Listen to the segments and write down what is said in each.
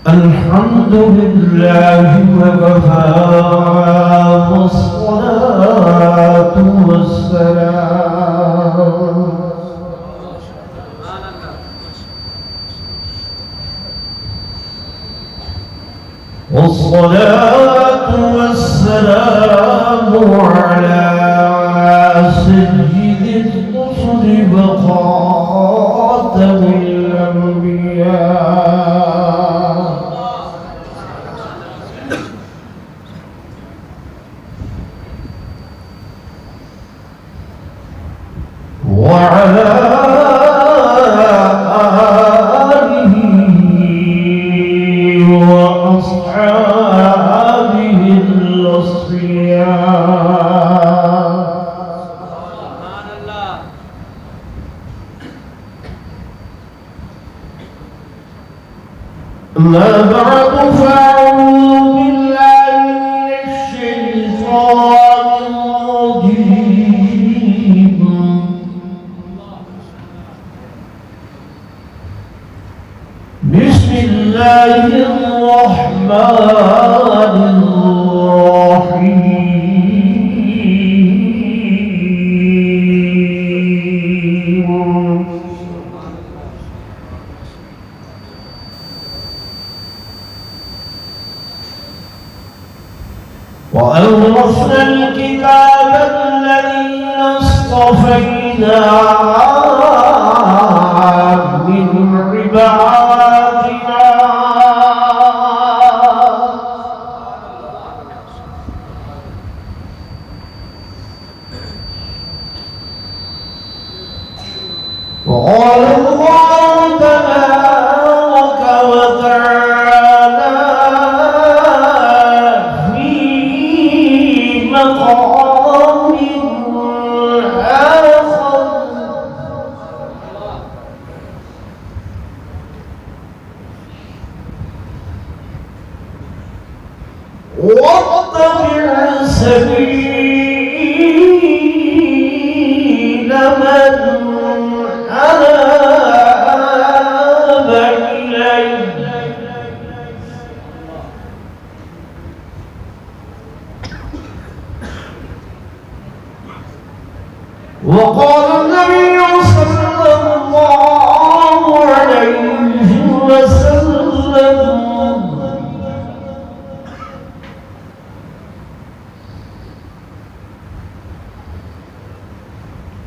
الحمد لله وكفى والصلاة والسلام على سيد الرسل وخاتم الأنبياء وعلى آله وأصحابه الأصفياء. أما بعد فأعوذ بالله من الشيطان الرجيم. بسم الله الرحمن الرحيم. وأورثنا الكتاب الذين اصطفينا من عبادنا وقال الله تبارك وتعالى في مقام آخر: واتبع سبيل من أناب إلي وقال النبي صلى الله عليه وسلم: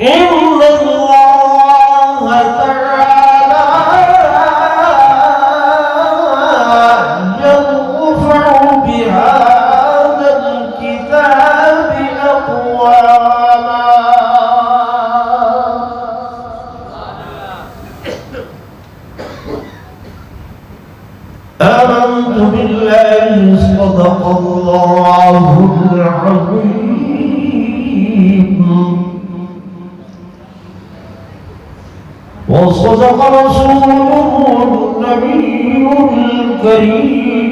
إن الله تعالى يرفع بهذا الكتاب أقواما آمنت بالله صدق الله العظيم وصدق رسوله النبي الكريم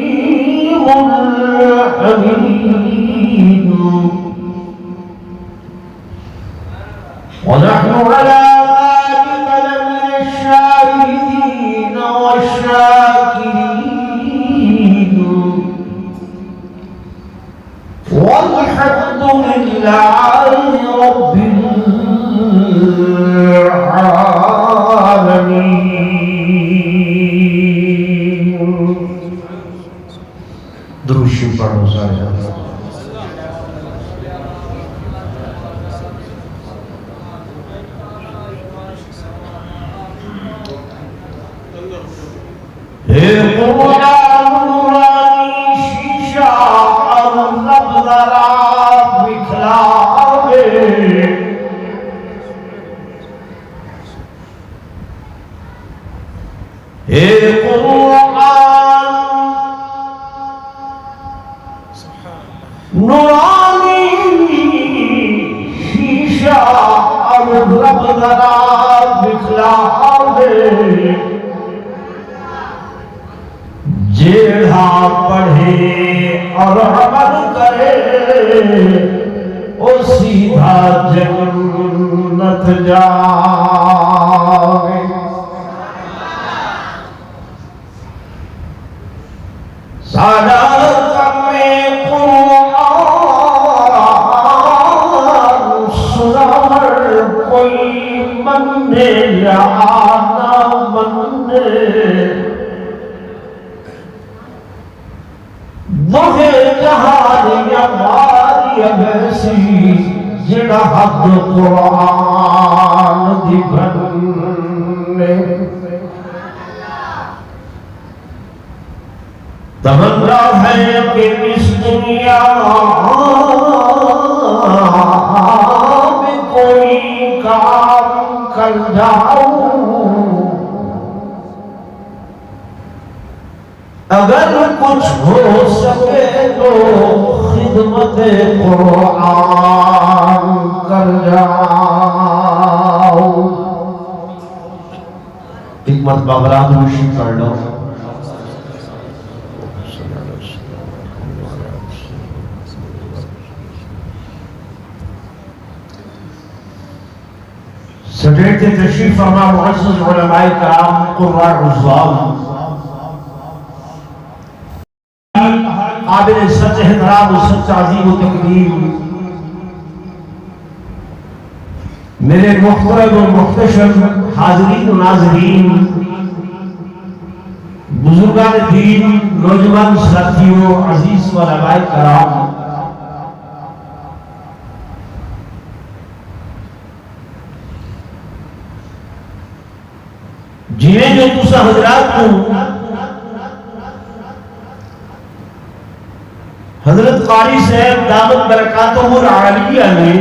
الحميد. ونحن على ذلك لمن الشاهدين والشاكرين والحمد لله رب العالمين. درود شریف پڑھو سارے. اے قرآن نورانی شیشہ اور رب ذرا بکھلاوے. اے قرآن نورانی شیشہ اور رب ذرا بکھلاوے. جیڑھا پڑھے اور عمل کرے او سیدھا جنت جائے۔ سادہ کمے قرآن سنار کوئی مننے یا نہ مننے، وہے جہان یا ماری ویسی جڑا حد قرآن دی بھنے۔ تمنا ہے کہ اس دنیا میں کوئی کام کر جاؤں، اگر کچھ ہو سکے تو خدمت قرآن کر جاؤں۔ ایک مرتبہ برات روشی پڑھ لو۔ سٹیٹ تشریف فرما معزز علماء کرام قراء الظام، قابل سچ احترام و سچ عظیم و تقدیم میرے محترم و محتشم حاضرین و ناظرین، بزرگان دین، نوجوان ساتھیوں، عزیز و علماء کرام، جنہیں جو تسا حضرات کو حضرت قاری صاحب دامت برکاتہ العالیہ نے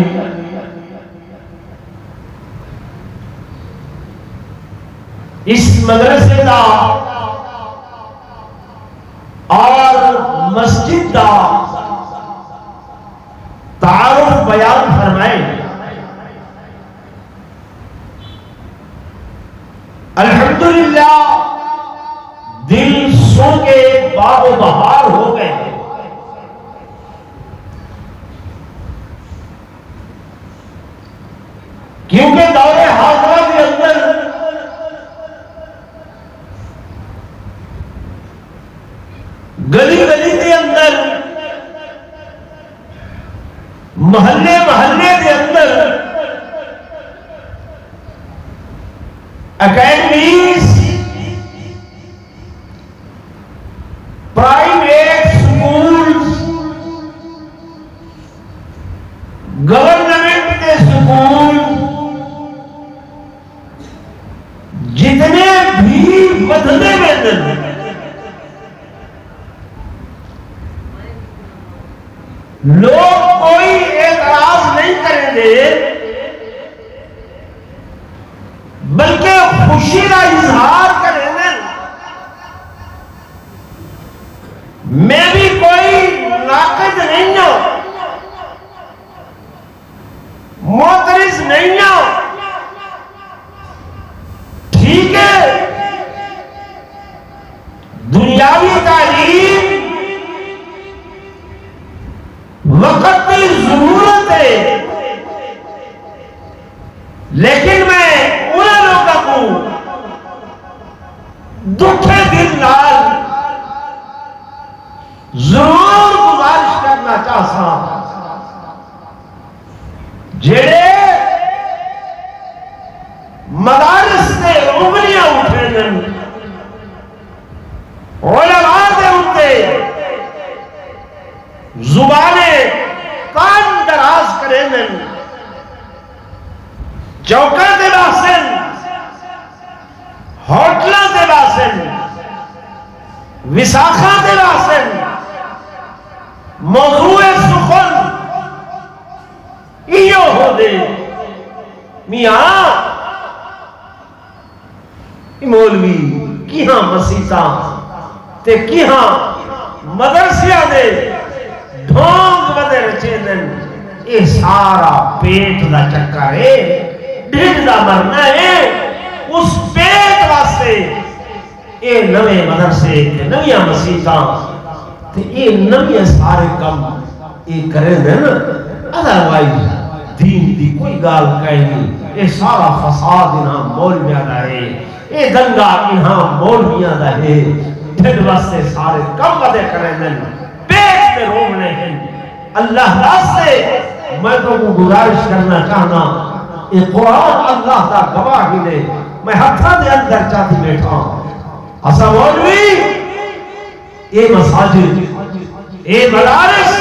اس مدرسے دا اور مسجد دا تعارف بیان فرمائے۔ الحمدللہ دل سو کے باغ و بہار ہو گئے، کیونکہ دور حاضرہ کے اندر گلی گلی کے اندر، محلے محلے کے اندر اکیڈمیز، پرائیویٹ سکولز، گورنمنٹ کے سکول، جتنے بھی بدلے میں لوگ کوئی اعتراض نہیں کریں گے، بلکہ خوشی کا اظہار کریں گے۔ میں بھی کوئی ناقد نہیں ہوں، معترض نہیں ہوں، ٹھیک ہے دنیاوی تعلیم وقت کی ضرورت ہے، لیکن میں انہیں لوگوں کو دکھے دل نال ضرور گزارش کرنا چاہتا ہوں، جڑے مدارس سے انگلیاں اٹھے دن، علماء دے اٹھے زبانیں کان دراز کریں دن، چوکاں دے باسن، ہوٹلاں دے باسن، وساخاں دے باسن، موضوع سخن ایو ہو دے میاں مولوی کیہاں مسیطاں تے کیہاں مدرسیاں دے ڈھونگ بدے رچے دن، یہ سارا پیٹ دا چکر ہے، ڈھڈ دا مرنا ہے، اس پیٹ واسطے اے نوے مدرسے تے نویاں مسیتاں تے اے نویاں سارے کم اے کریں دے نا ادروائز دین دی کوئی گال کہیں نہیں اے سارا فساد انہاں مولویاں دا ہے اے دنگا انہاں مولویاں دا ہے پھر واسطے سارے کم ودے کریں دے پیٹ میں رومنے ہیں اللہ راستے میں تو گزارش کرنا چاہنا یہ قرآن اللہ کا گواہ ہی دے میں ہتھا دے اندر چاہتی بیٹھا ہوں اسا مولوی اے مساجد اے مدارس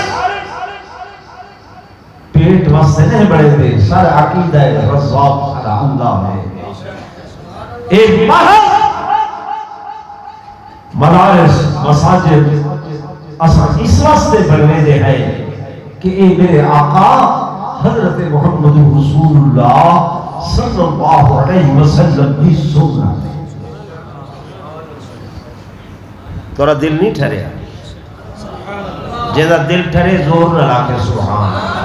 پیٹ واسطے نہیں بڑے دے سر عقیدہ رزاق سر اللہ ہے اے محض مدارس مساجد اسا اس واسطے بڑھنے دے ہیں کہ اے میرے آقا حضرت محمد رسول اللہ صلی اللہ علیہ وسلم کی سنت ہے تورا دل نہیں ٹھہرے جیسا دل ٹھہرے زور نہ لاکے سبحان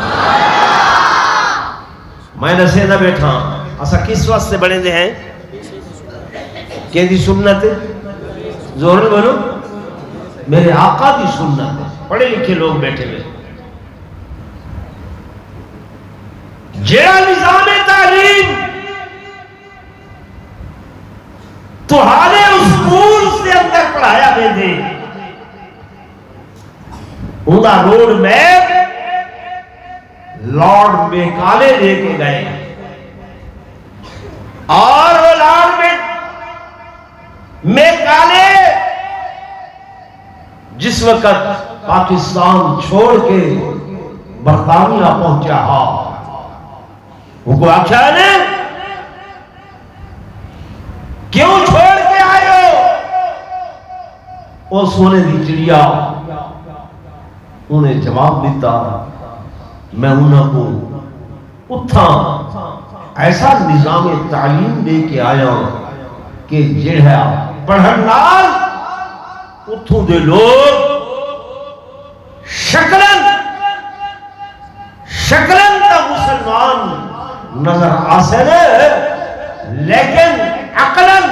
میں نسے نہ بیٹھا اسا کس واسطے بڑھیں دے ہیں کہ دی سنت ہے زور نہ بولو میرے آقا دی سنت ہے پڑھے لکھے لوگ بیٹھے ہوئے جیڑا نظام تعلیم تہارے اسکول سے اندر پڑھایا دے دے انہا روڈ میپ لارڈ میکالے لے کے گئے اور وہ لارڈ میکالے جس وقت پاکستان چھوڑ کے برطانیہ پہنچا ہا وہ کو آکھا نے کیوں چھوڑ کے آئے ہو وہ سونے دی چڑیا انہیں جواب دیتا میں انہوں کو اتھا ایسا نظام تعلیم دے کے آیا کہ جڑا پڑھن نال اتھوں دے لوگ شکلن تا مسلمان نظر آسنے لیکن عقلن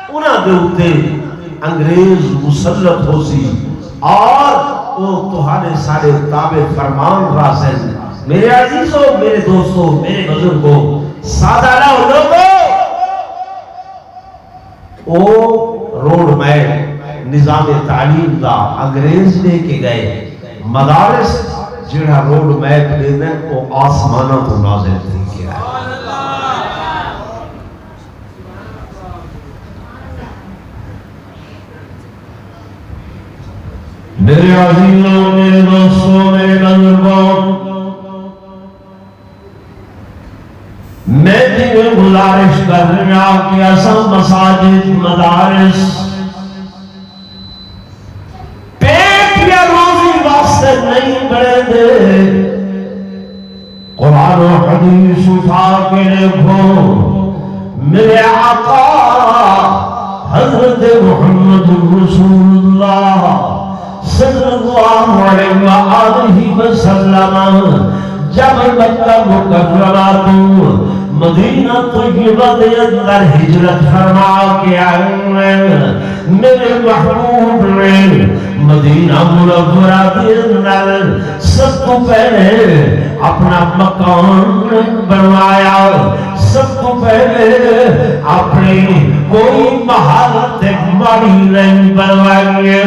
انہاں دے ہوتے انگریز مسلط ہو سی اور وہ تمہارے سارے تابع فرمان راسن میرے عزیزوں میرے دوستوں میرے بزرگوں سادہ لوگوں او روڈ میپ نظام تعلیم دا انگریز لے کے گئے مدارس جڑا روڈ میپ لے دیں وہ آسمانہ تو نازل تھی کیا ہے میرے عزیزوں میرے دوستوں میرے بزرگوں میں تمہیں گزارش کر رہا کہ اصل مساجد مدارس پیٹ یا روزی واسطے نہیں بڑھے دے قرآن و حدیث اٹھا کے دیکھو میرے آقا حضرت محمد رسول اللہ صلی اللہ علیہ وآلہ وسلم جب مکہ مکرمہ تو مدینہ طیبہ دے اندر ہجرت فرما کے آئے میرے محبوب نے مدینہ منورہ دے اندر سب کو پہلے اپنا مکان بنوایا سب کو پہلے اپنی کوئی مہارت ماڑی نہیں بنوائی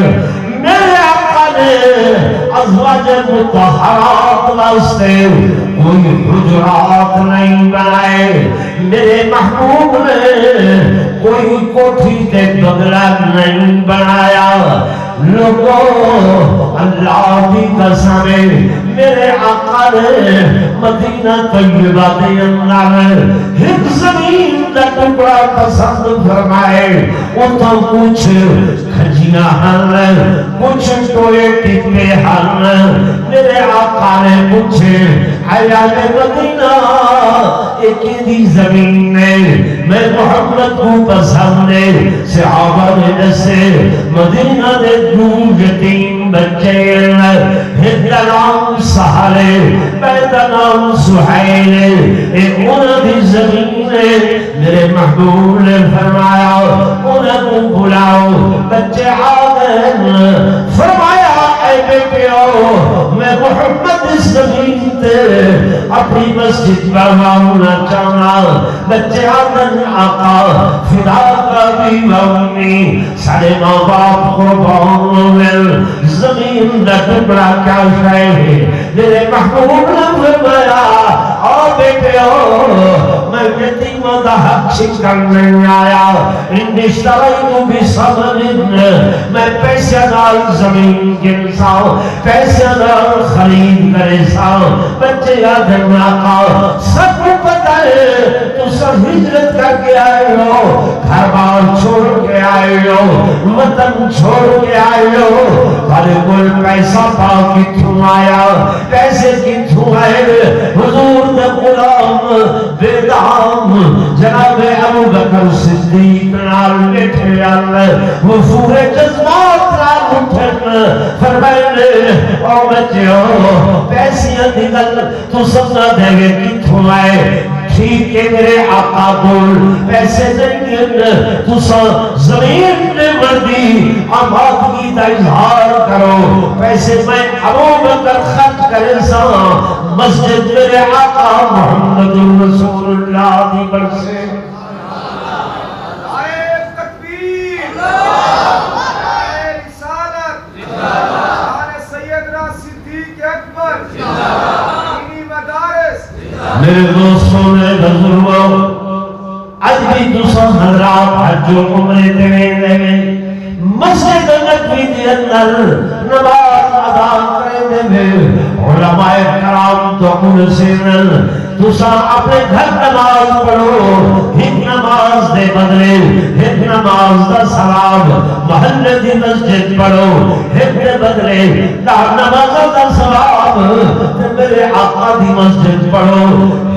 میرے آقا نے ازواج مطہرات واسطے کوئی حجرات نہیں بنائے میرے محبوب نے کوئی کوٹھی تے بگلا نہیں بنایا لوگوں اللہ کی قسم میرے آقا نے مدینہ طیبہ دے اندر ایک زمین کا ٹکڑا پسند فرمائے اتھا کچھ کھجیاں ہن کچھ ٹوئے ٹپے ہن میرے آقا نے پوچھے حیال مدینہ ایک دی زمین نے میں محمد کو پسند نے صحابہ نے جسے مدینہ دے دو یتیم بچے ہدلام سہل پیدا نام سہیل انہوں دی زمین میرے محبوب نے فرمایا انہوں کو بلاؤ بچے آدم فرمایا اے بیٹیو میں محمد اس زمین تے اپنی مسجد بنوانا چاہنا بچے آدم آقا فدا کا بھی امی سارے ماں باپ قربان مل زمین دا ٹکڑا کیا ہے میرے محبوب نے فرمایا او بیٹیو میں یتیموں دا حق شکن نہیں آیا ان اشترائیتو بثمن میں پیسے نال زمین گنساؤ پیسے نال خرید کرساؤ بچے آدم آقا سب کو پتہ ہے تو سب ہجرت کر کے آئے ہو گھر بار چھوڑ کے آئے ہو وطن چھوڑ کے آئے ہو تھوڑے کوئی پیسہ پاؤ کتھوں آیا پیسے کتھوں آئے حضور نے غلام بے دام جناب ابو بکر صدیق نال بیٹھے اللہ وہ پورے جذبات نال اٹھن فرمائے او بچیو پیسیاں دی گل تو سمجھا دے گے کتھوں آئے ٹھیک ہے میرے آقا بول پیسے نہیں تو زمین میں مردی آبادگی کا اظہار کرو پیسے میں ابو بکر خرچ کرے سا مسجد میرے آقا محمد رسول اللہ دی برسے تکبیر رسالت سیدنا صدیق اکبر دینی مدارس میرے دوستوں نے بزرگوں آج بھی دوسرا حضرات حج و عمرے دے مسجد نبوی کے اندر نماز ادا کرے دے علماء کرام تو ان سے دوسرا اپنے گھر نماز پڑھو ایک نماز دے بدلے ایک نماز دا ثواب محلے دی مسجد پڑھو ایک دے بدلے نماز دا ثواب میرے آقا دی مسجد پڑھو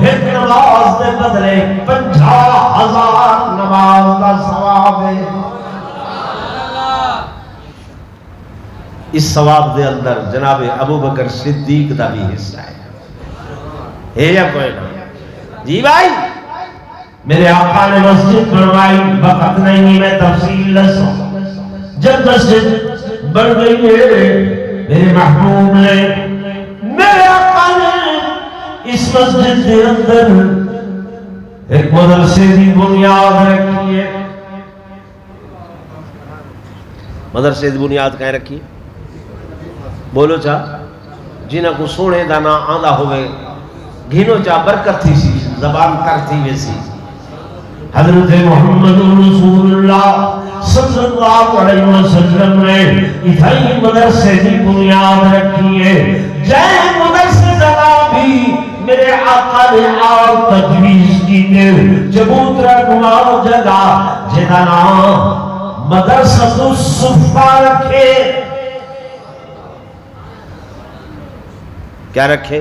ایک نماز دے بدلے 50,000 نماز دا ثواب ہے اس ثواب دے اندر جناب ابو بکر صدیق دا بھی حصہ ہے یا کوئی نہ جی بھائی میرے آقا نے مسجد بنوائی وقت نہیں میں تفصیل لسوں جب مسجد بن گئی ہے میرے محبوب نے میرے آقا نے اس مسجد کے اندر ایک مدرسے کی بنیاد رکھی ہے مدرسے کی بنیاد کہیں رکھی بولو چاہ جنہاں کو سونے دانا آندہ ہوئے گھینو چاہ برکت تھی سی زبان کر تھی ویسی حضرت محمد رسول اللہ صلی اللہ علیہ وسلم نے اتھائی مدرسے کی بنیاد رکھی ہے جائے مدرسے دنا بھی میرے آقا نے آل تجویز کی دے چبوترہ کمار جگہ جدنا مدرسہ الصفہ رکھے کیا رکھے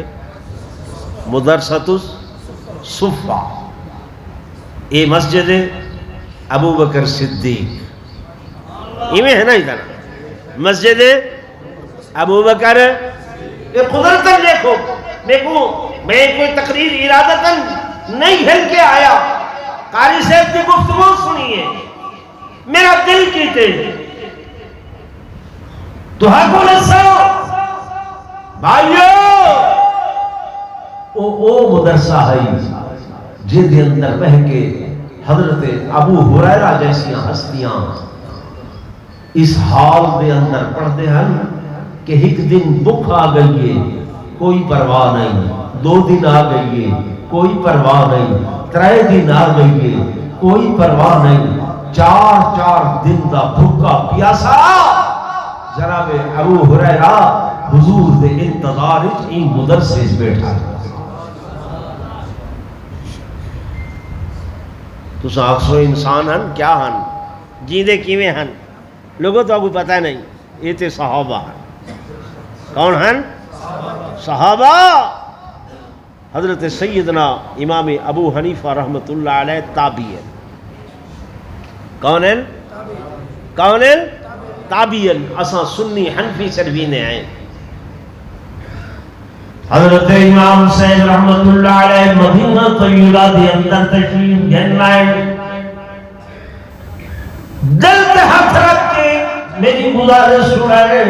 مدرسۃ الصفہ یہ مسجد ابو بکر صدیق یہ ہے نا ادھر مسجد ابو بکر یہ قدرتاً دیکھو میں کوئی تقریر ارادتاً نہیں ہل کے آیا قاری صاحب کی گفتگو سنیے میرا دل کیتے تو حق لسو بھائیو او مدرسہ ہے جن کے اندر بہ کے حضرت ابو ہریرہ جیسی ہستیاں اس حال دے اندر پڑھتے ہیں کہ ایک دن بھوک آ گئی ہے کوئی پرواہ نہیں 2 دن آ گئی ہے کوئی پرواہ نہیں 3 دن آ گئی ہے کوئی پرواہ نہیں 4 دن دا بھوکا پیاسا جناب ابو ہریرہ حضور دے انتظار ان مدرسے بیٹھا تو ساکسو انسان ہن کیا ہن جیندے کیویں ہن لوگوں تو آپ کو پتہ نہیں یہ تے صحابہ ہن کون ہن صحابہ حضرت سیدنا امام ابو حنیفہ رحمت اللہ علیہ تابعی ہیں کون ہیں کون ہیں تابعی اساں سنی حنفی سروینے ہیں حضرت امام صاحب رحمت اللہ علیہ مدینہ طیبہ دے اندر تشریف گھنائے، دل پہ ہاتھ رکھ کے میری گزارش سنائے،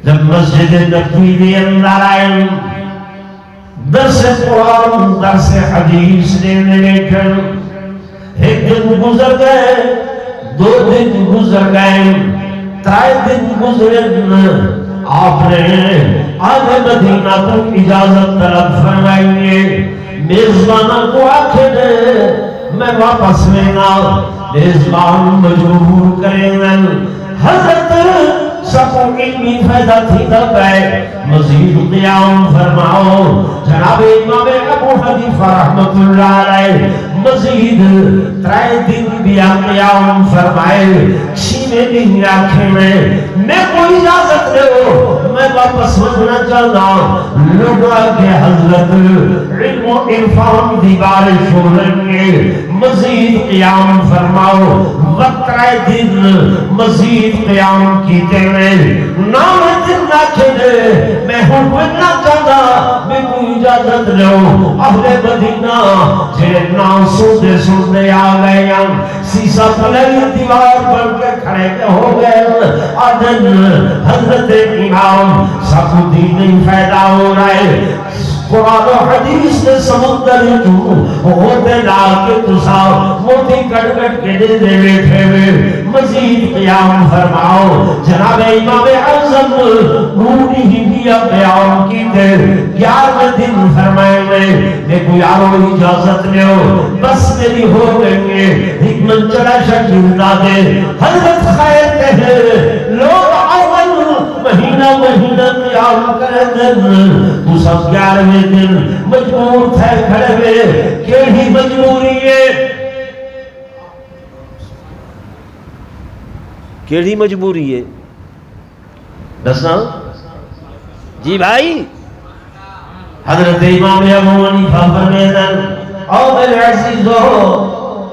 جب مسجد نبوی دے اندر آئے، درس قرآن درس حدیث دینے بیٹھے، ایک دن گزر گئے، 2 دن گزر گئے، 3 دن گزرے، آپ نے آگے مدینہ تو اجازت طلب فرمائیے، میزبانہ کو آخر میں واپس لینا، میزبان مجبور کریں گے، حضرت سب علمی فائدہ تھی تب ہے، مزید قیام فرماؤ، جناب امام ابو حنیفہ رحمت اللہ علیہ مزید 3 دن بیا قیام فرمائے، چھینے دن آنکھیں میں کوئی اجازت دے ہو، میں واپس ہونا چاہتا ہوں، لوگا کہ حضرت علم و عرفان دی بارش ہو رہے، مزید قیام فرماؤ، وقت 3 دن مزید قیام کیتے ہیں، نام دن نہ کھلے، میں ہوں بننا چاہتا، میں کوئی اجازت دے ہو، اہل مدینہ جنہیں نام سوندے آ گئے ہیں، سیسا پلئی دیوار پر کے کھڑے ہو گئے، آدن حضرت امام سب دین فائدہ ہو رہا ہے، قرآن و حدیث نے سمندر تو ہوتے لا کے تسا موتی کٹ کٹ کے دے دے بیٹھے ہوئے، مزید قیام فرماؤ، جناب امام اعظم نوری ہی بیا قیام کی تھے، 11 دن فرمائے میں کوئی آرو اجازت لے ہو، بس میری ہو گئی ہے، ایک منچڑا شکل دے، حضرت خیر کہے لوگ مہینہ قیام کرے دن، تو سب 11ویں دن مجبور تھے کھڑے ہوئے، کیڑی مجبوری ہے؟ کیڑی مجبوری ہے؟ دسنا جی بھائی، حضرت امام ابو حنیفہ فرماتے ہیں، او میرے عزیزو،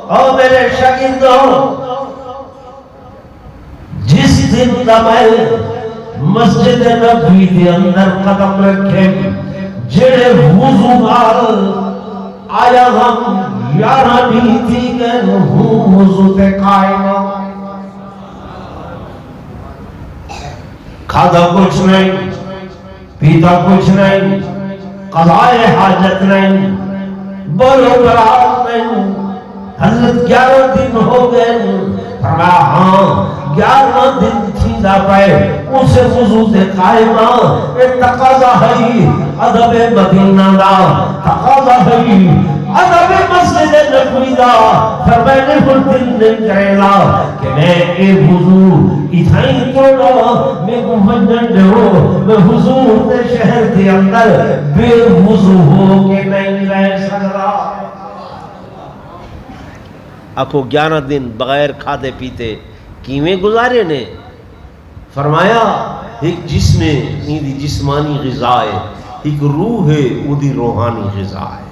او میرے شاگردو، جس دن کا میں مسجد نبوی دے اندر قدم رکھے، جڑے وضو نال آیا ہم 11 بھی تھی کہ ہوں وضو تے قائم، کھادا کچھ نہیں، پیتا کچھ نہیں، قضائے حاجت نہیں، بولو برات نہیں، حضرت 11 دن ہو گئے، فرمایا ہاں 11 دن تھی دا پائے، اسے وضو سے قائمہ، ایک تقاضا ہے ادب مدینہ دا، تقاضا ہے ادب مسجد نبوی دا، فرمائنے پر دل نہیں کرے گا کہ میں ایک وضو اتھائی توڑا، میں کو منجن دے ہو، میں حضور دے شہر دے اندر بے وضو ہو کے نہیں رہ سکتا۔ آکھو 11 دن بغیر کھادے پیتے کیویں گزارے نے؟ فرمایا ایک جسم دی جسمانی غذا ہے، ایک روح ہے وہ دی روحانی غذا ہے،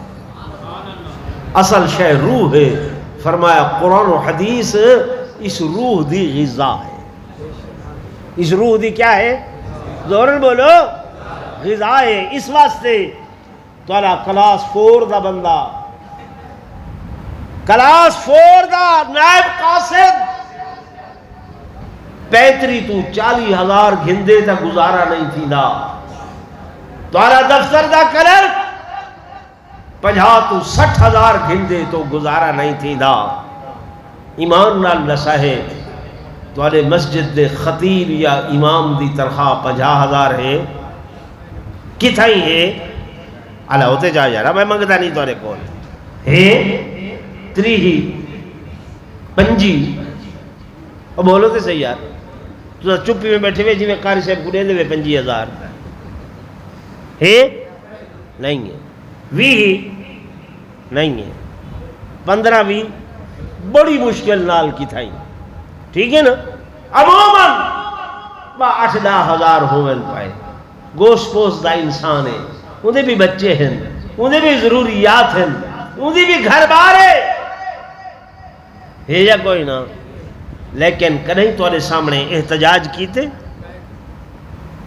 اصل شے روح ہے، فرمایا قرآن و حدیث اس روح دی غذا ہے، اس روح دی کیا ہے؟ زورن بولو، غذا ہے۔ اس واسطے تارا کلاس 4 دا بندہ، کلاس 4 دا نائب قاصد 35 تو 40,000 گھندے تا گزارا نہیں تھی دا، تارا دفتر دا کلرک 50 تو 60,000 گھندے تو گزارا نہیں تھی دا، ایمان نال نسا ہے تارے مسجد دے خطیب یا امام دی تنخواہ 50,000 ہے، کتھائی ہے؟ اللہ ہوتے جا یارا، میں منگتا نہیں تارے کون ہے 3 5 اور بولو تے صحیح یار، تو چپی میں بیٹھے ہوئے جی میں قاری صاحب کو دے دے 25,000 ہے؟ نہیں ہے۔ 20 نہیں ہے، 15 بھی بڑی مشکل نال کی تھائی، ٹھیک ہے نا؟ عموماً 8-10,000 ہوئن پائے، گوشت پوست دا انسان ہے، انہیں بھی بچے ہیں، انہیں بھی ضروریات ہیں، انہیں بھی گھر بارے ہے یا کوئی نہ، لیکن کہیں تو سامنے احتجاج کیتے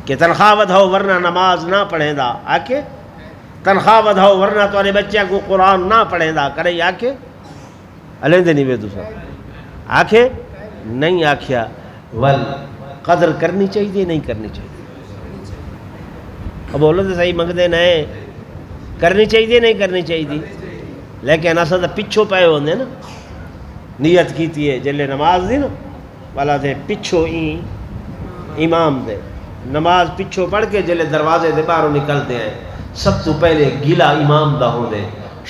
کہ تنخواہ ودھاؤ ورنہ نماز نہ پڑھیں دا آکے تنخواہ ودھاؤ ورنہ تمہارے بچے کو قرآن نہ پڑھیں دا کرے آکے علیندے نہیں بے دوسرا آکھے نہیں آکھیا ول قدر کرنی چاہیے نہیں کرنی چاہیے اب بولو تو صحیح منگتے نہیں کرنی چاہیے نہیں کرنی چاہیے لیکن اصل تو پچھو پے ہوندے نا نیت کیتی ہے جلے نماز دی نا والا دے پچھو امام دے نماز پچھو پڑھ کے جلے دروازے دے باہروں نکلتے ہیں سب تو پہلے گلا امام دا ہوں دے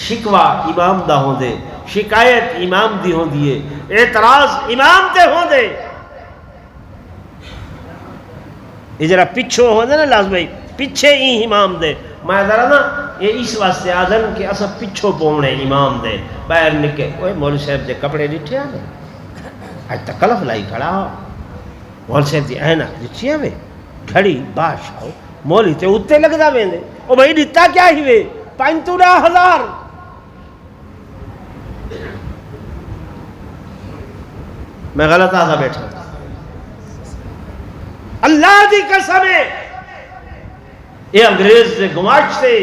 شکوہ امام دا ہوں دے شکایت امام دی ہوں دیئے اعتراض امام دے ہوں دے یہ جرا پچھو ہوں دے نا لازم بھائی پیچھے ہی امام دے میں ذرا نا یہ اس واسطے آدھن کہ اصلا پچھو پونے امام دے باہر نکے اوہ مولوی صاحب دے کپڑے ڈٹھے آنے آج تک کلف لائی کھڑا ہو مولوی صاحب دی اینک ڈٹھی آوے گھڑی باش آؤ مولوی تے اتے لگ دا بیندے او بھائی ڈٹھا کیا ہی وے 5,000 میں غلط آدھا بیٹھا اللہ دی قسم ہے یہ انگریز سے گماش سے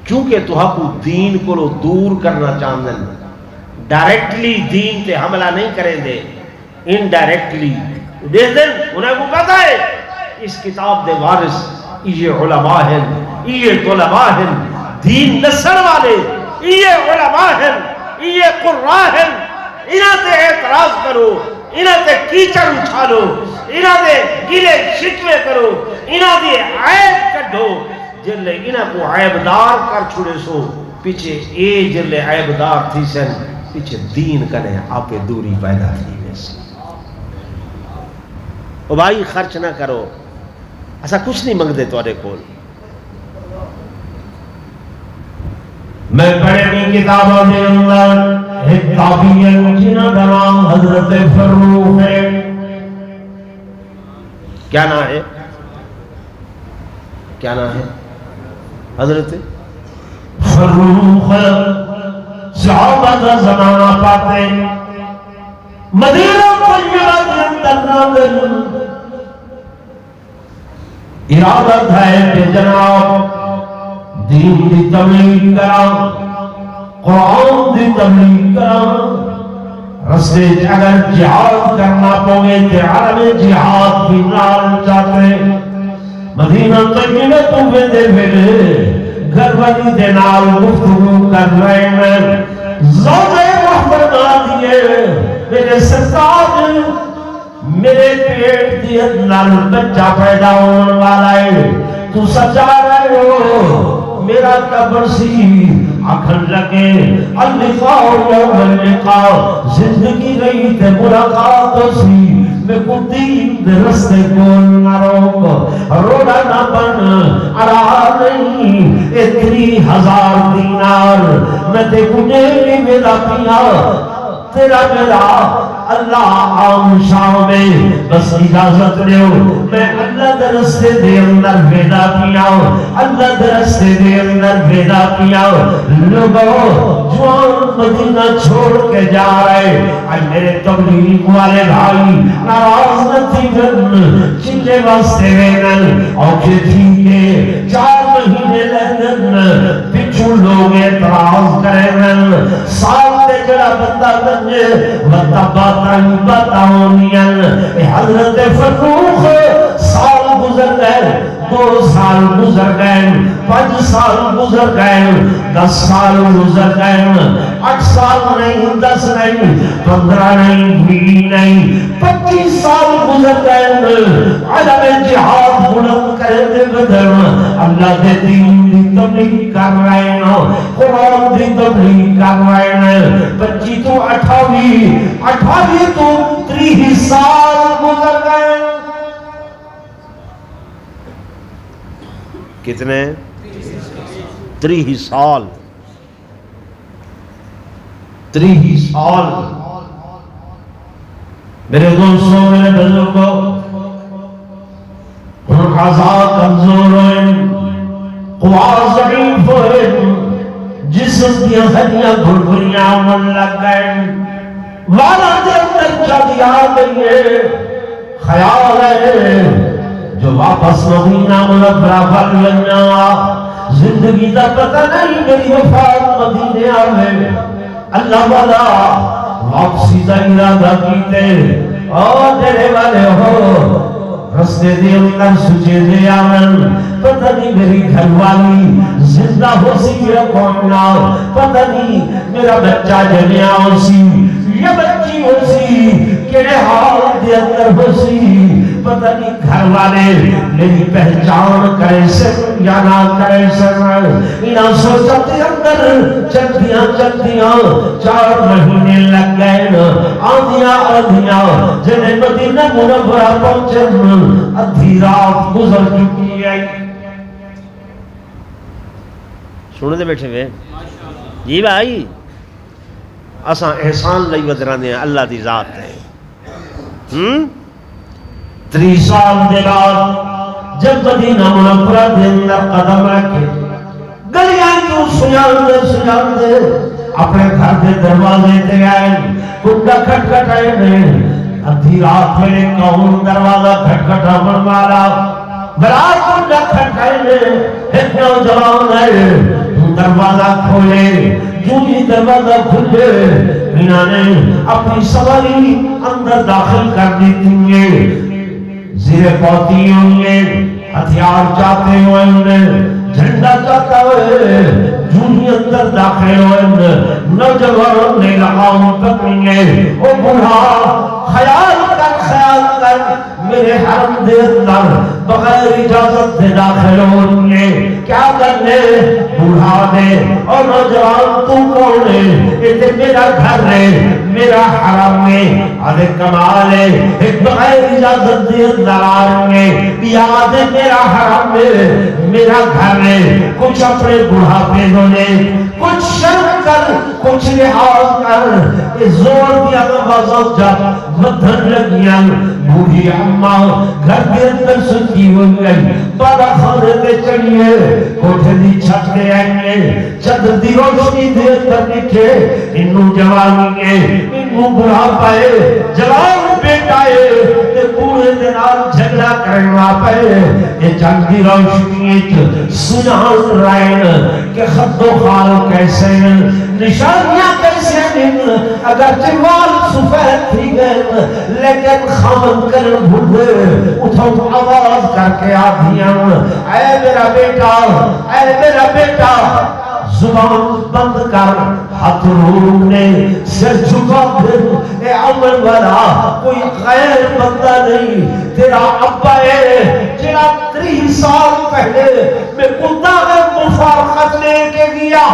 کیونکہ تو حقو دین کو لو دور کرنا چاہتے ہیں ڈائریکٹلی دین تے حملہ نہیں کریں دے انڈائریکٹلی دیکھ دیں انہیں کو پتا ہے اس کتاب دے وارث یہ علماء ہیں یہ طلباء ہیں دین نسل والے یہ علماء ہیں یہ قرآ ہیں انہاں تے اعتراض کرو انہاں تے کیچڑ اچھالو انہاں تے گلے شکوے کرو انہاں دی عیب کڈھو جلے انہاں کو عیبدار کر چھوڑے سو پیچھے اے جلے عیبدار تھی سن پیچھے دین کنے آپ دوری پیدا تھی ویسے او بھائی خرچ نہ کرو ایسا کچھ نہیں منگ دے توڑے کول میں پڑھے بھی کتابوں دے اندر ایک تابعین جنہ کا نام حضرت فروخ ہے کیا نام ہے کیا نام ہے حضرت فروخ صحابہ کا زمانہ پاتے مدینہ طیبہ کے اندر نازل ارادت ہے کہ جناب دین دی تبلیغ کرا قرآن دی تبلیغ کرا رستے اگر جہاد کرنا پوگے تے عالم جہاد بھی نال جاتے مدینہ طیبہ تو دے پھر گھر والی دے نال گفتگو کر رہے ہیں زوجہ محمد آدھیے میرے سرتاج میرے پیٹ دی اندر بچہ پیدا ہونے والا ہے تو سچا رہے ہو میرا قبر سی آکھن لگے اللقاء یوم اللقاء زندگی رہی تے ملاقات سی میں کو دین رستے کو نہ روک روڑا نہ بن ارا نہیں اتنی 1000 دینار میں تے کجھے بھی میرا پیا تیرا میرا اللہ عام شاہ میں بس اجازت لیو میں اللہ درستے دے اندر بیدا پیاؤ اللہ درستے دے اندر بیدا پیاؤ لوگوں جوان مدینہ چھوڑ کے جا رہے آج میرے تبلیغ والے بھائی ناراض نہ تھی گن چلے واسطے وینن اوکے تھی کہ 4 مہینے لہنن پچھو لوگ اعتراض کریں سال تے جڑا بندہ بنجے وطبہ بتاؤنین حضرت فروخ سال گزر گئے 2 سال گزر گئے 5 سال گزر گئے 10 سال گزر گئے 8 سال نہیں 10 نہیں 15 نہیں 20 نہیں 25 سال گزر گئے عالم جہاد بلند کرتے بدر اللہ کے دین دی تبلیغ کر رہے ہیں قرآن دی تبلیغ کر رہے ہیں 25 تو 28 تو 30 سال گزر گئے کتنے 30 سال 30 سال میرے دوستوں میرے بزرگوں ان آزاد کمزور ہوئے قوار ضعیف ہوئے جسم دیا ہڈیاں گھڑگھڑیاں من لگ گئے والا دے اندر جدیا گئی ہے خیال ہے جو واپس مدینہ منورہ پر لگنا زندگی دا پتہ نہیں میری وفات مدینے آوے اللہ والا واپسی دا ارادہ کیتے اور دینے والے ہو رستے دے اندر سچے دے آمن پتہ نہیں میری گھر والی زندہ ہو سی یا کون نہ پتہ نہیں میرا بچہ جنیا ہو سی یا بچی ہو سی کیڑے حال دے اندر ہو سی پتہ نہیں گھر والے میری پہچان کرے سن یا نہ کرے سن انہاں سوچتے اندر چلدیاں 4 مہینے لگ گئے آدھیاں جنہیں مدینہ منورہ پہنچن ادھی رات گزر چکی ہے سننے دے بیٹھے ہوئے جی بھائی اساں احسان لئی ودرانے ہیں اللہ دی ذات ہے 30 سال دے بعد جب مدینہ منورہ دے اندر قدم رکھے گلیاں کیوں سجان دے اپنے گھر دے دروازے تے آئے کنڈا کھٹکھٹائے نے ادھی رات میں کون دروازہ کھٹکھٹا والا برات کنڈا کھٹکھٹائے نے ایک نوجوان آئے دروازہ کھولے جو ہی دروازہ کھلے انہوں نے اپنی سواری اندر داخل کر دی تھی زیر پوتی ہوئے ہتھیار چاہتے ہوئے انہیں جھنڈا چاہتا ہوئے جو ہی اندر داخل ہوئے نوجوان نے لگاؤں پکڑیں او بڑھا خیال کر میرے حرم دے اندر بغیر اجازت دے داخل ہوئے کیا کرنے بڑھا دے اور نوجوان تو کون ہے یہ میرا گھر ہے میرا حرم ہے آدھے کمال ہے ایک بغیر اجازت دے اندر آرنگے یاد ہے میرا حرم ہے میرا گھر ہے کچھ اپنے بڑھاپے دونے کچھ شرم کر کچھ لحاظ کر یہ زور دیا آواز جب مدھن لگیاں بوڑھی اماں گھر کے اندر سکی ہوئی گئی بالا خانے دے چڑھئے کوٹھے دی چھت دے آئیں چدر دی روشنی دے اندر نکھے انہوں جوانی ہے انہوں بڑھا پائے جوان بیٹا ہے تے پورے دنال جھگڑا کرنا پائے یہ جنگ دی روشنی سنان رائن کہ خط و خال کیسے ہیں نشانیاں کیسے ہیں اگر چوال سفید تھی گئے لیکن خامن کرن بھولے اٹھاؤ آواز کر کے آدھیاں اے میرا بیٹا زبان بند کر ہاتھ روکنے سر جھکا پھر اے عمل والا کوئی غیر بندہ نہیں تیرا ابا ہے جنہا 30 سال پہلے میں کندہ مفارقت لے کے گیا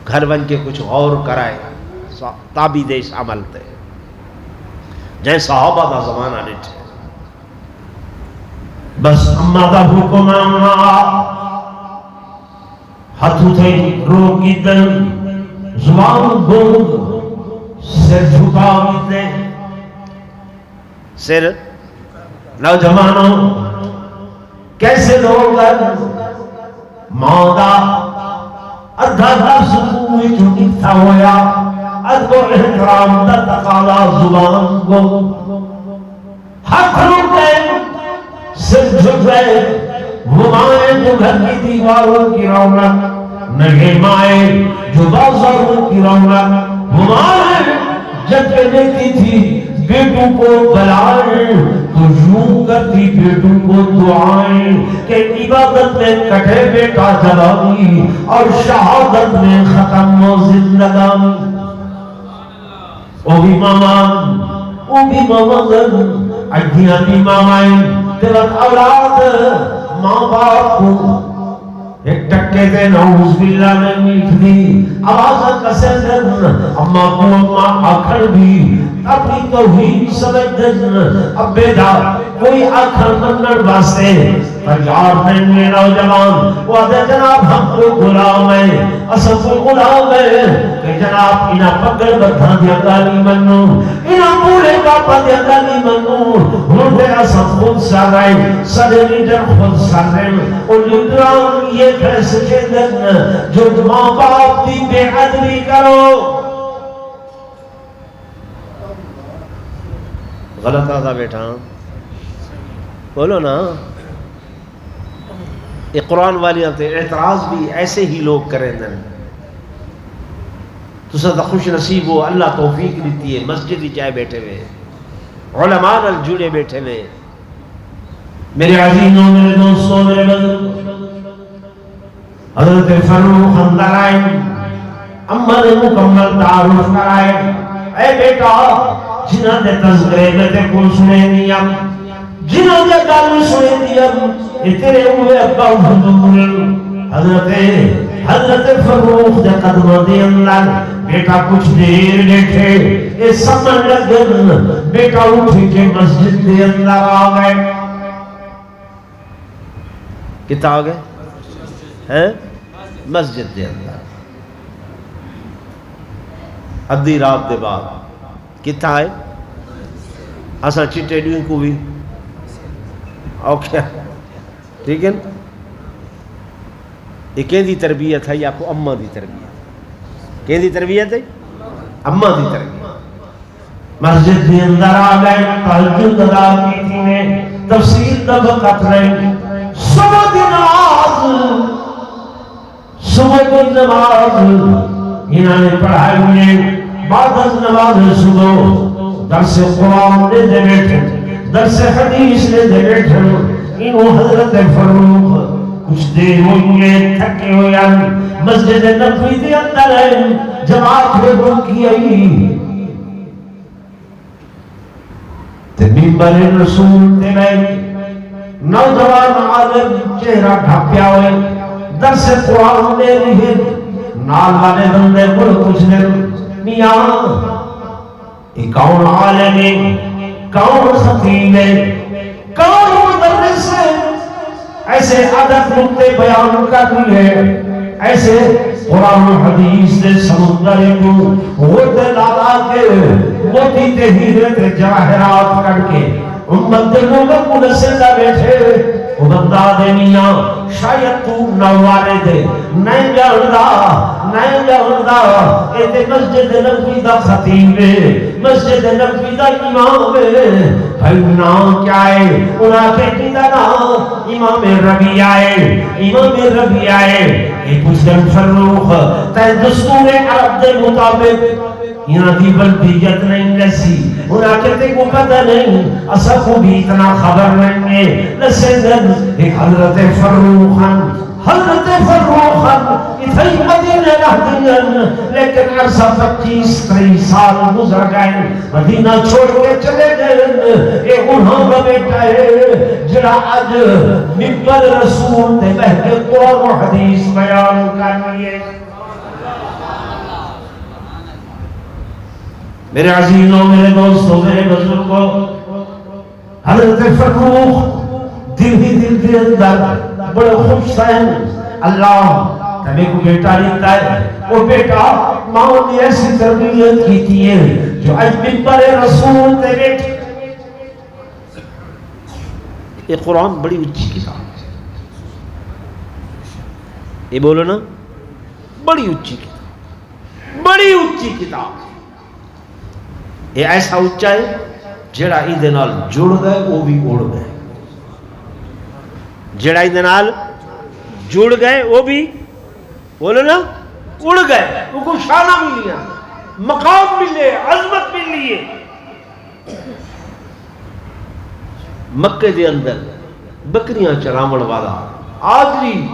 گھر بن کے کچھ غور کرائے تابی دے اس عمل تے جائے صحابہ دا زمانہ لیٹھے بس اما دا حکم آنا ہاتھو تھے روکی دن زبان گونگ سر جھکا ہوتے سر نوجوانوں کیسے لوگ ماں دا ادھا دا سکوئی چونی تھا ہویا ادھو احترام دا تقالا زبان کو حق روکے سر جھک گئے وہ مائیں جو گھر کی دیواروں کی رونق نگے مائیں جو بازاروں کی رونق وہ مائیں جب دیتی تھی بیٹوں کو بلائیں تو یوں کرتی بیٹوں کو دعائیں کہ عبادت میں کٹے بیٹا جوانی اور شہادت میں ختم و زندگانی او بھی ماما اڈیاں بھی مامائیں تیرت اولاد ماں باپ کو ایک ٹکے دے نعوذ باللہ میں میٹھ دی آوازہ کسے دن اما کو اما آکھر بھی اپنی توحید سمجھ دن اب بیدا کوئی آکھر منن واسطے فریار میں نوجوان وعدے جناب ہم کو غلام ہے اصف غلام ہے کہ جناب انہا پکڑ بدھا دیا گالی منو انہا پورے باپا دیا گالی منو روڈے اصف خود سا رہے سڑے لیڈر خود سا رہے اور لیڈران یہ فیصلے دن جو ماں باپ دی بے عدلی کرو غلط آتا بیٹھا بولو نا. یہ قرآن والی اعتراض بھی ایسے ہی لوگ کریں دن. تو سدا خوش نصیب ہو اللہ توفیق دیتی ہے. مسجد ہی چاہے بیٹھے ہوئے علماء نال جڑے بیٹھے ہوئے. میرے عزیزوں میرے دوستوں میرے بزرگ حضرت فاروق اندر آئے اما نے مکمل تعارف کرائے. اے بیٹا جنہ دے تذکرے میں تے کل سنے دیا جنہ دے گل سنے دیا یہ تیرے ہوئے ابا حضور حضرت فاروق دے قدموں دے اندر. بیٹا کچھ دیر بیٹھے یہ سمجھ لگن بیٹا اٹھ کے مسجد دے اندر آ گئے. کتا آ گئے مسجد دے اندر. ادھی رات دے بعد کتا آئے اساں چٹے ڈوئیں کو بھی اوکھا ٹھیک ہے نا. یہ کہیں دی تربیت ہے یا کو اماں دی تربیت کہیں دی تربیت ہے اماں دی تربیت. مسجد دے اندر آ گئے تہجد ادا کی تھی نے تفسیر دا وقت نہیں. صبح دی نماز صبح کی نماز انہوں نے پڑھائی ہوئے. بعد از نماز صبح درس قرآن دے بیٹھے درس حدیث دے بیٹھے. انہوں حضرت فاروق کچھ دیر ہوئے تھکے ہوئے مسجد نبوی دے اندر جماعت میں روکی آئی تے منبر رسول تے میں نوجوان عالم چہرہ ڈھاپیا ہوئے درس قرآن دے رہے. نال والے بندے کو کچھ دیر میاں یہ کون عالم ہے کون خطیب ہے کون مدرس ہے ایسے عدد نقطے بیان کر رہے ایسے قرآن و حدیث دے سمندر کو غرد لالا کے موٹی تے ہیرے تے جواہرات کر کے امت دے لوگوں کو نسلہ بیٹھے وہ بندہ دے میاں شاید تو نوارے دے نہیں جاندہ اے تے مسجد نبوی دا خطیب ہے مسجد نبوی دا امام ہے. بھائی نام کیا ہے انہاں کے کیتا نام امام ربیعہ ہے. امام ربیعہ ہے یہ کچھ دن فاروق تے دستور عرب دے مطابق یہاں کی بلدیت نہیں لسی انہاں کہتے کو پتہ نہیں اسا کو بھی اتنا خبر نہیں ہے لسندن ایک حضرت فاروق اتھائی مدینہ رہدین لیکن عرصہ 25-30 سال گزر گئے مدینہ چھوڑ کے چلے گئے. یہ انہوں کا بیٹا ہے جڑا آج منبر رسول دے بہتے قرآن و حدیث بیان کر لیے. میرے عزیزوں میرے دوستوں میرے بزرگوں حضرت فاروق دل ہی دل کے اندر بڑے خوش ہیں. اللہ تمہیں کو بیٹا لیتا ہے وہ بیٹا ماں نے ایسی تربیت کی تھی جو آج منبر رسول دے بیٹھے. یہ قرآن بڑی اچھی کتاب ہے. یہ بولو نا بڑی اچھی کتاب بڑی اچھی کتاب. یہ ایسا اچھا ہے جڑا ایدے نال جڑ گئے وہ بھی اڑ گئے. جڑا ایدے نال جڑ گئے وہ بھی بولو نا اڑ گئے. وہ کو شانہ ملیا مقام ملے عظمت ملی ہے. مکے دے اندر بکریاں چراون والا آدری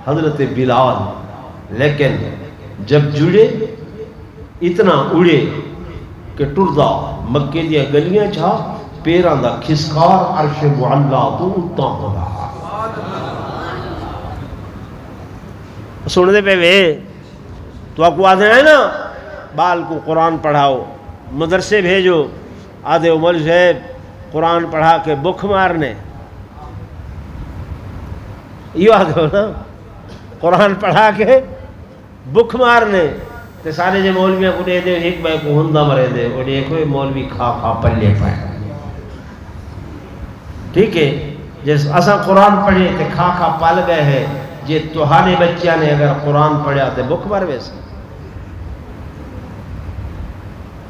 حضرت بلال لیکن جب جڑے اتنا اڑے کہ ٹردا مکے دیا گلیاں چھا پیران دا کھسکار عرش معلا تو اتا ہو رہا. سن دے پہ وے تو آپ کو آدھے ہیں نا بال کو قرآن پڑھاؤ مدرسے بھیجو آدھے عمر صاحب قرآن پڑھا کے بکھ مارنے یہ آدھے ہو نا قرآن پڑھا کے بکھ مارنے تے سارے جو مولویاں کو دے دے ایک بھائی کو ہندہ مرے دے اور ایک ہوئے مولوی کھا پلے پائے. ٹھیک ہے جیسے اساں قرآن پڑھے تے کھا پل گئے ہیں جے تہانے بچیاں نے اگر قرآن پڑھا تے بکھ مار ویسے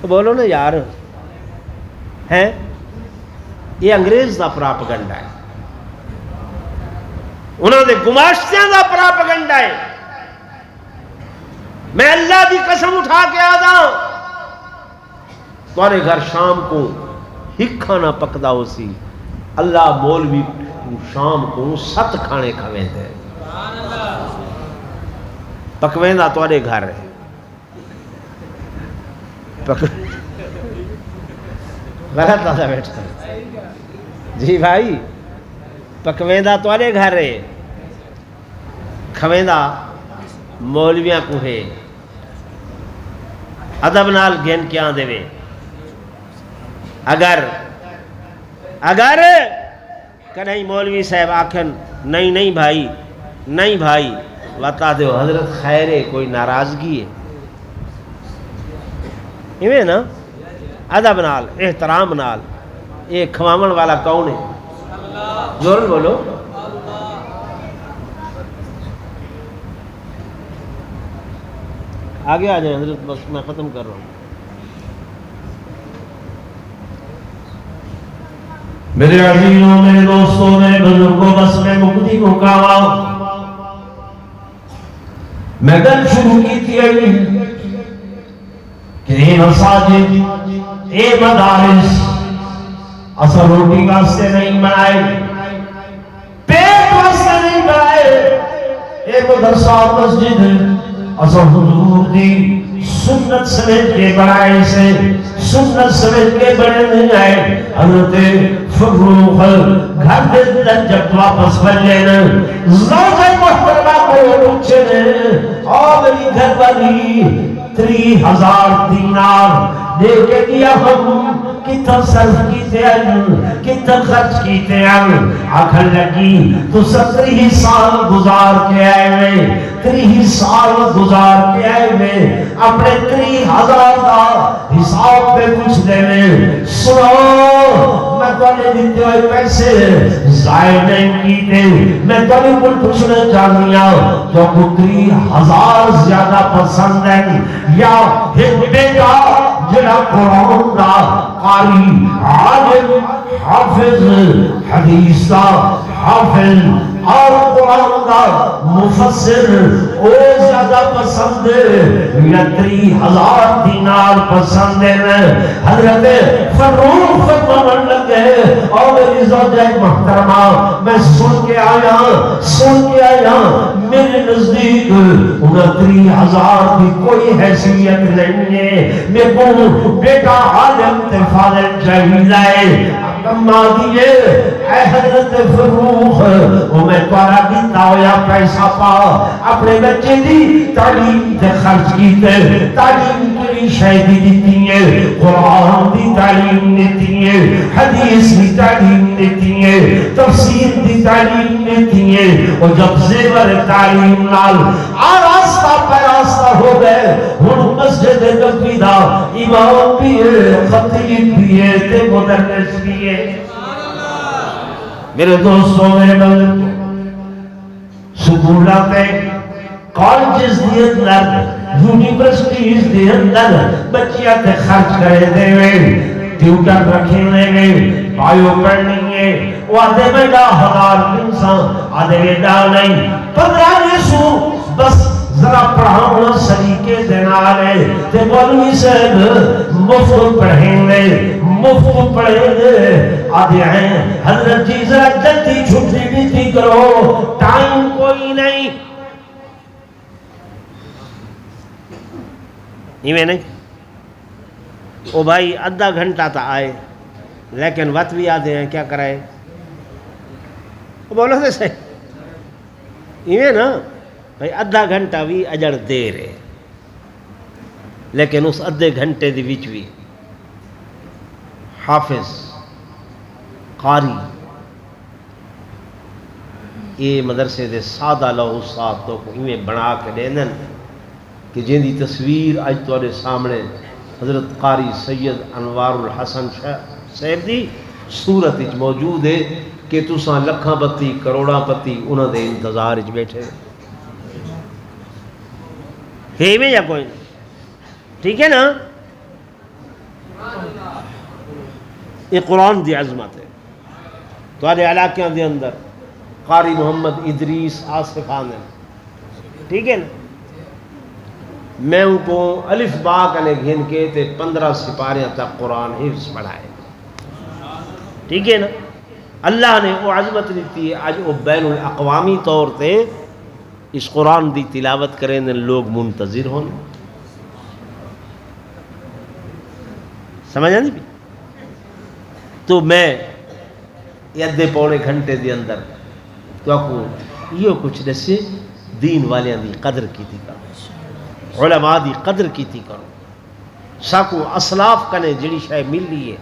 تو بولو نا یار ہیں یہ انگریز دا پراپگنڈا ہے، انہوں نے گماشتیاں دا پراپگنڈا ہے۔ میں اللہ دی قسم اٹھا کے آدھا تمہارے گھر شام کو ہک کھانا پکدا ہو سی، اللہ مولوی شام کو 7 کھانے کھویں دے پکویں دا تمہارے گھر ہے غلط آدھا بیٹھا جی بھائی، پکویں دا تمہارے گھر ہے، کھویں دا مولویاں کو ہے، ادب نال گن کیا دے وے۔ اگر کہیں مولوی صاحب آکھن نہیں بھائی نہیں بھائی، بتا دو حضرت خیر ہے، کوئی ناراضگی ہے ایویں نا، ادب نال احترام نال۔ یہ کھواون والا کون ہے؟ زور بولو۔ آگے آ جائیں حضرت، بس میں ختم کر رہا ہوں۔ میرے عزیزوں، میرے دوستوں، میرے بزرگوں، بس میں مقدی کو کہا میں گل شروع کی تھی کہ یہ مساجد، یہ مدارس اصل روٹی واسطے نہیں بنائے، پیٹ واسطے نہیں بنائے، یہ مدرسہ مسجد اصل حضور دی سنت سمجھ کے بنائے سے، سنت سمجھ کے بڑے نہیں آئے۔ حضرت فروخ گھر دے اندر جب واپس بجے نا زوجہ محترمہ کو پوچھے نا، اور میری گھر والی 30,000 دینار دے کے دیا، ہم کتنا صرف کیتے ہیں، کتنا خرچ کیتے ہیں؟ آخر لگی تو 17 سال گزار کے آئے میں، 30 سال گزار کے آئے میں، اپنے 30,000 کا حساب پہ کچھ دے میں سنو، میں تو نے دیتے ہوئے پیسے ضائع نہیں کیتے۔ میں تو نے کل پوچھنا چاہنیا جو 30,000 زیادہ پسند ہے یا ایک بیٹا جڑا قرآن دا قاری عالم حافظ حدیث دا حافظ اور قرآن دا مفسر او زیادہ پسند ہے یا 30,000 دینار پسند ہے؟ حضرت فروخ فرمان لگے اور میری زوجہ محترمہ میں سن کے آیا میرے نزدیک 29,000 کی کوئی حیثیت نہیں ہے، میں کو بیٹا عالم تے فاضل چاہیے ہے۔ کما دیئے اے حضرت فروخ، وہ میں توارا دیتا ہویا پیسہ پا اپنے بچے دی تعلیم تے خرچ کیتے، تعلیم کی شہدی دیتی ہے، قرآن دی تعلیم دیتی ہے، حدیث دی تعلیم دیتی ہے، تفسیر دی تعلیم دیتی ہے۔ اور جب زیور تعلیم نال آراستہ پیراستہ ہو گئے، ہن مسجد نبوی دا امام بھی ہے، خطیب بھی ہے تے مدرس بھی ہے۔ میرے دوستوں، میرے بزرگوں، سکولہ پہ کالجز دی اندر یونیورسٹیز دی اندر بچیاں تے خرچ کرے دے وے، ٹیوٹر رکھے لے وے، بائیو پڑھنی ہے، وہ آدھے میں 10,000 انسان آدھے میں نہیں 1500 بس ذرا پڑھاؤں سلیقے دینا ہے تے مولوی صاحب مفت پڑھیں گے، مفت پڑھیں گے۔ آدھے ہیں حضرت جی ذرا جلدی چھٹی بھی تھی کرو، ٹائم کوئی نہیں، ایویں نہیں۔ او بھائی آدھا گھنٹہ تا آئے لیکن وقت بھی آدھے ہیں کیا کرائے، بولو سے صحیح ایویں نا بھائی، آدھا گھنٹہ بھی اجڑ دیر ہے، لیکن اس ادھے گھنٹے دی وچ بھی حافظ قاری یہ مدرسے دے سادہ لو استاد تو کو ایویں بنا کے دینن کہ جن دی تصویر اج تواڈے سامنے حضرت قاری سید انوار الحسن صاحب دی صورت وچ موجود ہے کہ تساں لکھاں پتی کروڑاں پتی انہاں دے انتظار وچ بیٹھے ہے میں یا کوئی ٹھیک ہے نا۔ یہ قرآن دی عظمت ہے۔ تھوڑے علاقے دے اندر قاری محمد ادریس آصف آنے ٹھیک ہے نا میں ان کو الف با کنے گھن کے تے 15 سپاریاں تک قرآن حفظ پڑھائے ٹھیک ہے نا اللہ نے وہ عظمت دیتی ہے آج وہ بین الاقوامی طور تے اس قرآن دی تلاوت کریں لوگ منتظر ہوں سمجھا نہیں تو میں ادھے پونے گھنٹے دے اندر تو آپ یہ کچھ دسے دین والیاں دی قدر کیتی کرو علماء دی قدر کیتی کرو ساکو اسلاف کنے جڑی شے مل لیے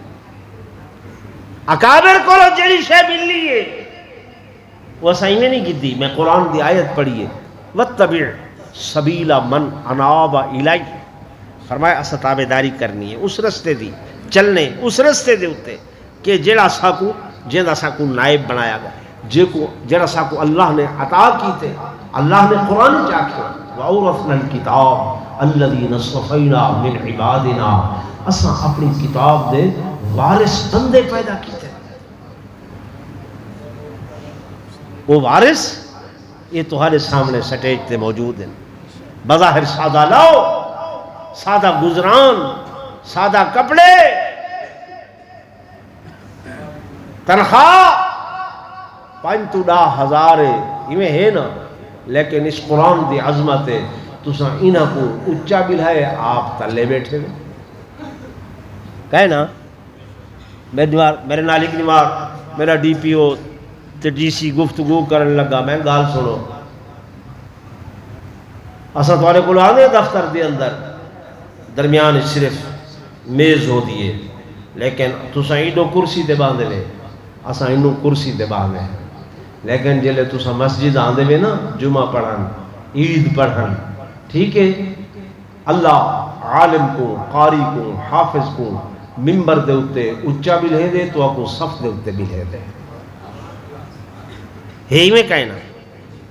اکابر کو جڑی شے مل لیے وہ صحیح میں نہیں گدی میں قرآن دی آیت پڑھیے وَاتَّبِعْ سَبِيلَ مَنْ أَنَابَ إِلَيَّ فرمایا اسا تابعداری کرنی ہے اس رستے دی چلنے اس رستے دے ہوتے کہ جڑا ساکو جیندہ ساکو نائب بنایا گیا جڑا ساکو اللہ نے عطا کی تھے اللہ نے قرآن چاکھے وَأَوْرَثْنَا الْكِتَابَ الَّذِينَ اصْطَفَيْنَا مِنْ عِبَادِنَا اسا اپنی کتاب دے وارث بندے پیدا کیتے وہ وارث یہ تمہارے سامنے سٹیج تے موجود ہیں بظاہر سادہ لاؤ سادہ گزران سادہ کپڑے تنخواہ 5,000 ہمیں ہے نا لیکن اس قرآن دی عظمت ہے تساں انہاں کو اچا بلائے آپ تلے بیٹھے ہوئے کہے نا میرے نالک نمار میرا ڈی پی او تے ڈی سی گفتگو کرنے لگا میں گال سنو اسا تھوڑے کو آنے دفتر دے اندر درمیان صرف میز ہو دیئے لیکن تساں ایڈو کرسی دے باندھے لے اسا انہوں کرسی دے باندھے لیکن جلے تساں مسجد آندے میں نا جمعہ پڑھن عید پڑھن ٹھیک ہے اللہ عالم کو قاری کو حافظ کو ممبر دے اتے اچا بھی لے دے تو آپ کو صف دے اتے بھی لے دے ہی میں کہنا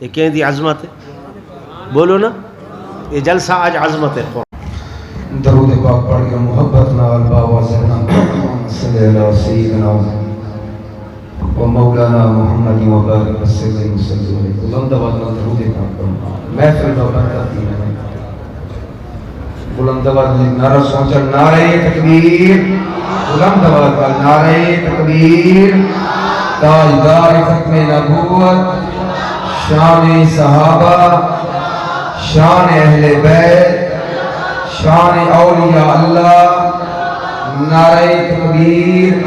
یہ کہیں دی عظمت ہے بولو نا یہ جلسہ آج عظمت ہے درود پاک پڑھ کے محبت نال بابا سیدنا صلی اللہ سیدنا و مولانا محمد و بارک وسلم صلی اللہ علیہ وسلم بلند آواز درود پاک پڑھ محفل کا برکت دی ہے بلند آواز نعرہ سوچا نعرہ تکبیر بلند آواز کا نعرہ تکبیر تاجدار ختم نبوت شان صحابہ شان اہل بیت شان اولیاء اللہ نعرہ تکبیر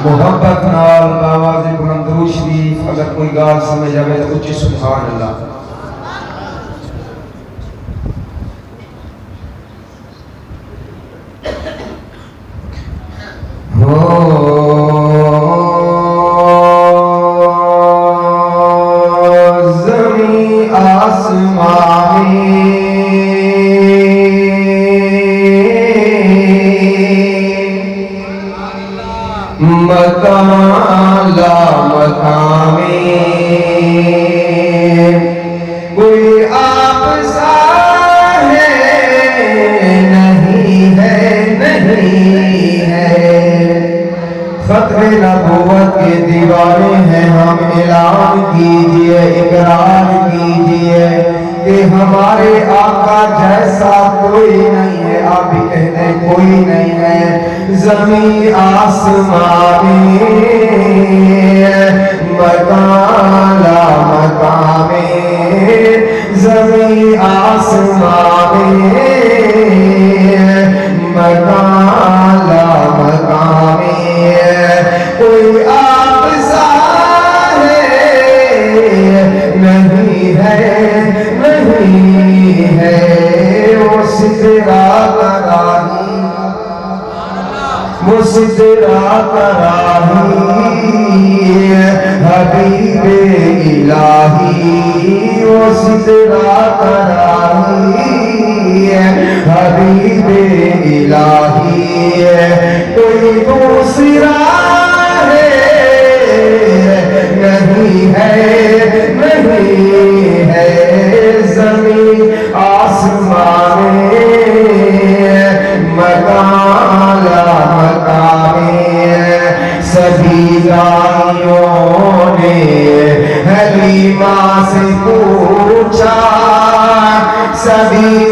محبت نال باواز بلند درود شریف اگر کوئی گال سمجھ آئے تو اچھی سبحان اللہ زمین آسمانی مکان لا مکامی کوئی آپ سا ہے نہیں ہے خطر نبوت کے دیوانے ہیں ہم اعلان کیجئے اقرار کیجئے کہ ہمارے آقا جیسا کوئی نہیں ہے آپ بھی کہتے کوئی نہیں ہے زمین آسمانی مکان لا مکامی زمین آسمانی مکان لا مکامی کوئی آپ سا نہیں ہے وہ سترہ کراہی وہ سترہ کراہی حبیب الہی وہ سترہ کراہی حبیب الہی کوئی دوسرا نہیں ہے زمین آسمان مکان لا مکان سبھی دائیوں